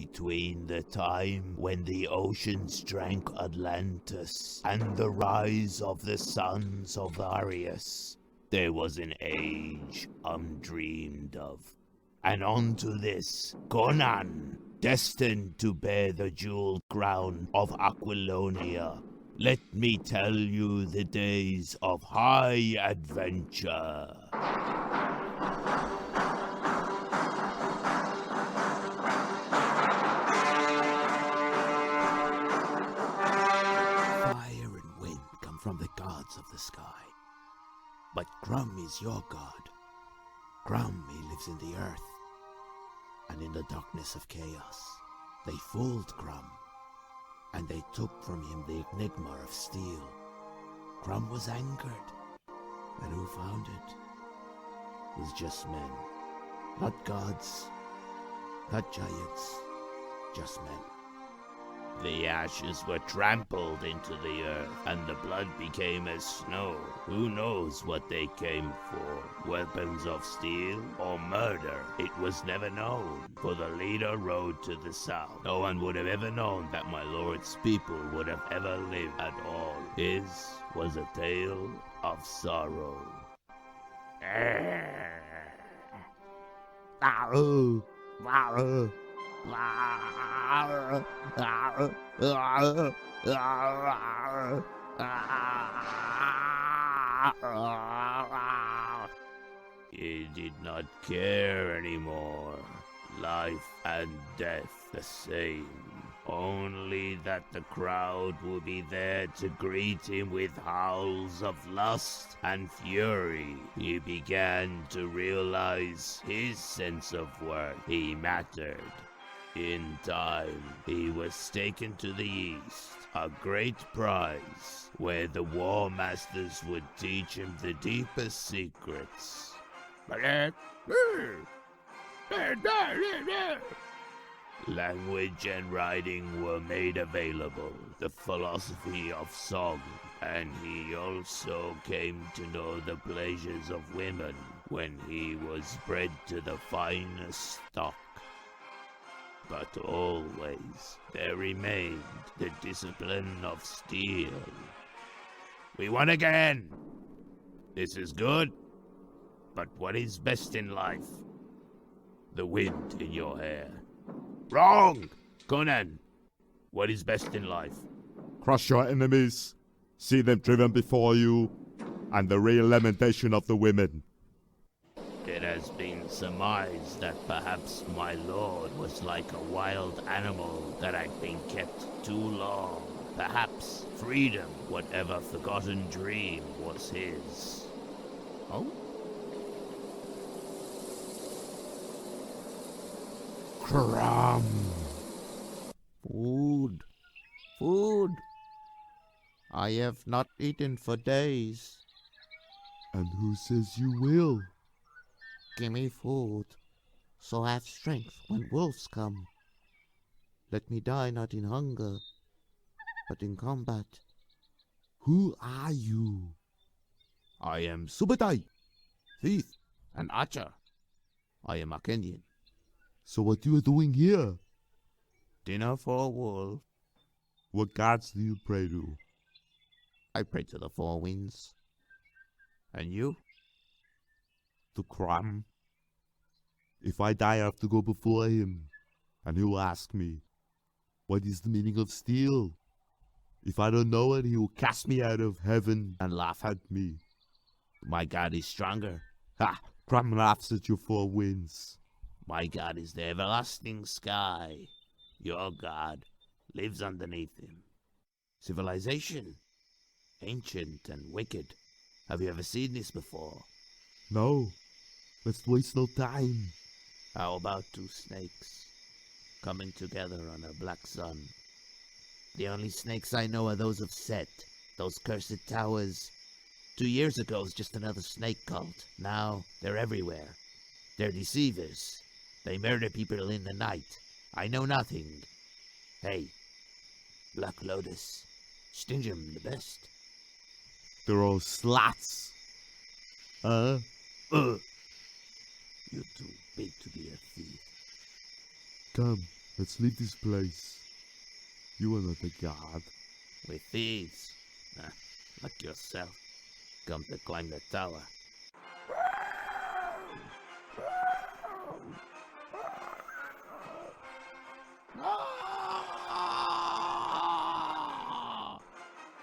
Between the time when the oceans drank Atlantis and the rise of the sons of Arius, there was an age undreamed of. And unto this, Conan, destined to bear the jeweled crown of Aquilonia, let me tell you the days of high adventure. Fire and wind come from the gods of the sky, but Grum is your god. Grum, he lives in the earth, and in the darkness of chaos, they fooled Grum, and they took from him the enigma of steel. Grum was angered, and who found it? It was just men, not gods, not giants, just men. The ashes were trampled into the earth, and the blood became as snow. Who knows what they came for? Weapons of steel or murder? It was never known, for the leader rode to the south. No one would have ever known that my lord's people would have ever lived at all. His was a tale of sorrow. He did not care anymore. Life and death the same. Only that the crowd would be there to greet him with howls of lust and fury. He began to realize his sense of worth. He mattered. In time, he was taken to the east, a great prize, where the war masters would teach him the deepest secrets. Language and writing were made available, the philosophy of song, and he also came to know the pleasures of women when he was bred to the finest stock. But always there remained the discipline of steel. We won again! This is good, but what is best in life? The wind in your hair. Wrong! Conan, what is best in life? Crush your enemies, see them driven before you, and the real lamentation of the women. It has been surmised that perhaps my lord was like a wild animal that had been kept too long. Perhaps freedom, whatever forgotten dream, was his. Oh? Cram! Food. Food. I have not eaten for days. And who says you will? Give me food, so I have strength when wolves come. Let me die not in hunger, but in combat. Who are you? I am Subutai, thief and archer. I am a Kenyan. So what you are doing here? Dinner for a wolf. What gods do you pray to? I pray to the four winds. And you? To Cram. If I die, I have to go before him, and he will ask me, what is the meaning of steel? If I don't know it, he will cast me out of heaven and laugh at me. My God is stronger. Ha! Cram laughs at your four winds. My God is the everlasting sky. Your God lives underneath him. Civilization, ancient and wicked. Have you ever seen this before? No. Let's waste no time. How about two snakes coming together on a black sun? The only snakes I know are those of Set, those cursed towers. 2 years ago was just another snake cult. Now they're everywhere. They're deceivers. They murder people in the night. I know nothing. Hey, Black Lotus, Stingem the best. They're all sluts. You're too big to be a thief. Come, Let's leave this place. You are not a god. We're thieves. Like yourself. Come to climb the tower.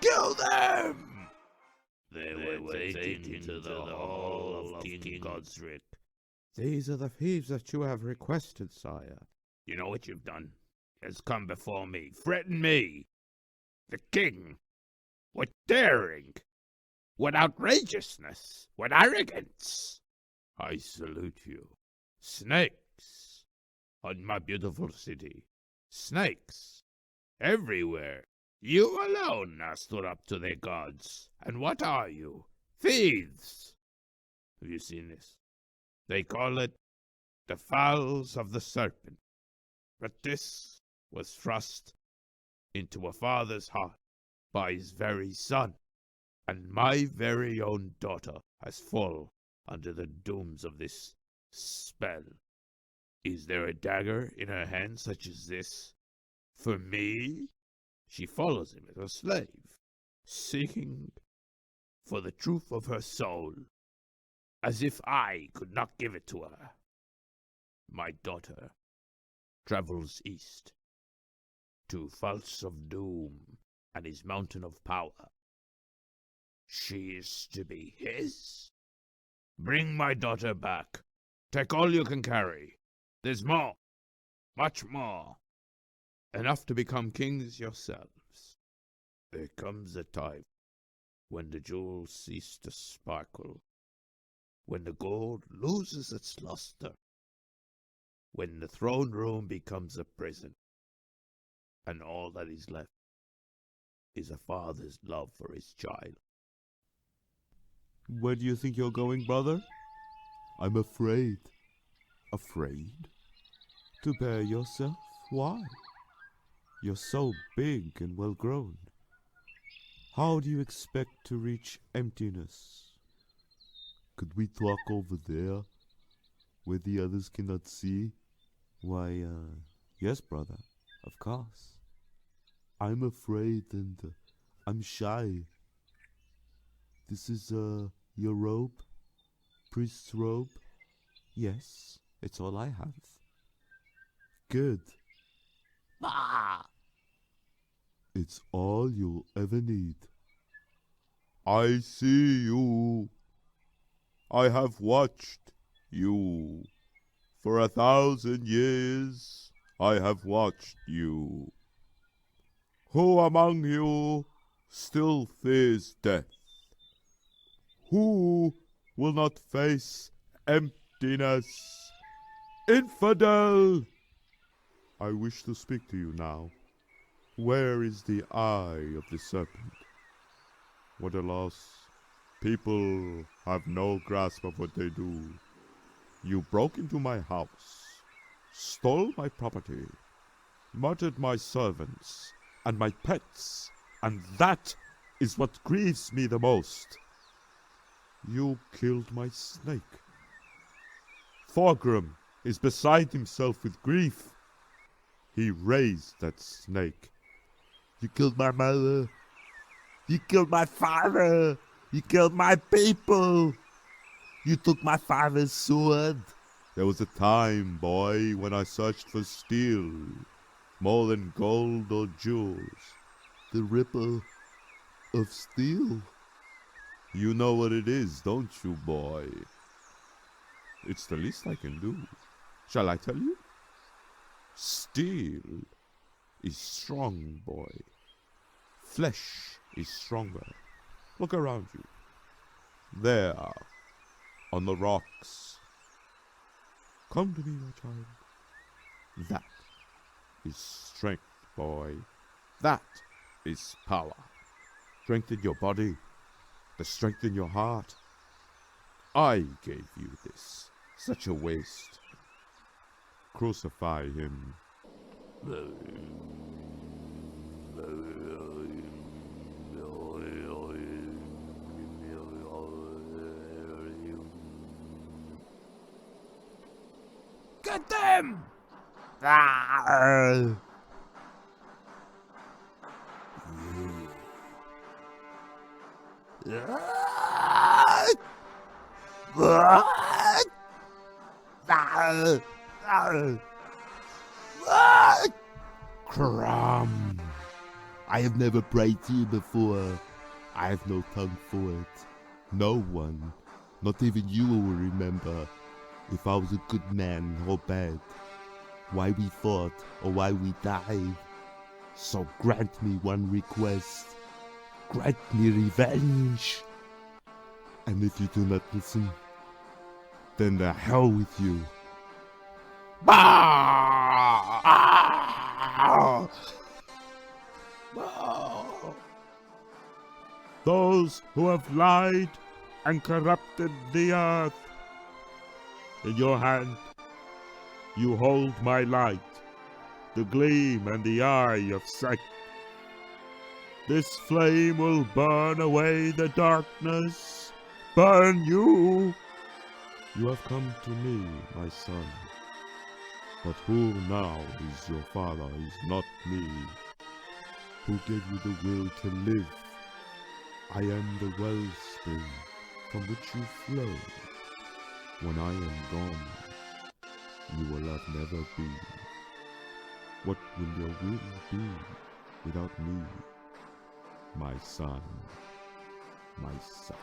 Kill them! They were taken to the hall of King Godric. These are the thieves that you have requested, sire. You know what you've done? Has come before me, threaten me, the king. What daring! What outrageousness! What arrogance! I salute you. Snakes on my beautiful city. Snakes everywhere. You alone are stood up to their gods. And what are you? Thieves! Have you seen this? They call it the fowls of the serpent. But this was thrust into a father's heart by his very son, and my very own daughter has fallen under the dooms of this spell. Is there a dagger in her hand such as this? For me? She follows him as a slave, seeking for the truth of her soul, as if I could not give it to her. My daughter travels east to False of Doom and his mountain of power. She is to be his. Bring my daughter back. Take all you can carry. There's more, much more. Enough to become kings yourselves. There comes a time when the jewels cease to sparkle, when the gold loses its luster, when the throne room becomes a prison, and all that is left is a father's love for his child. Where do you think you're going, brother? I'm afraid. Afraid? To bear yourself? Why? You're so big and well grown. How do you expect to reach emptiness? Could we talk over there, where the others cannot see? Why, yes, brother, of course. I'm afraid and I'm shy. This is, your robe? Priest's robe? Yes, it's all I have. Good. Bah! It's all you'll ever need. I see you. I have watched you. For 1,000 years I have watched you. Who among you still fears death? Who will not face emptiness? Infidel! I wish to speak to you now. Where is the eye of the serpent? What a loss. People have no grasp of what they do. You broke into my house, stole my property, murdered my servants and my pets, and that is what grieves me the most. You killed my snake. Thorgrim is beside himself with grief. He raised that snake. You killed my mother. You killed my father. You killed my people. You took my father's sword. There was a time, boy, when I searched for steel, more than gold or jewels. The ripple of steel. You know what it is, don't you, boy? It's the least I can do. Shall I tell you? Steel is strong, boy. Flesh is stronger. Look around you. There, on the rocks. Come to me, my child. That is strength, boy. That is power. Strength in your body. The strength in your heart. I gave you this. Such a waste. Crucify him. Get them! Ah! Crumb! I have never prayed to you before. I have no tongue for it. No one, not even you, will remember if I was a good man or bad, why we fought or why we died. So grant me one request. Grant me revenge. And if you do not listen, then the hell with you. Those who have lied and corrupted the earth, in your hand you hold my light, the gleam and the eye of sight. This flame will burn away the darkness, burn you. You have come to me, my son, but who now is your father is not me. Who gave you the will to live? I am the wellspring from which you flow. When I am gone, you will have never be. What will your will be without me, my son, my son?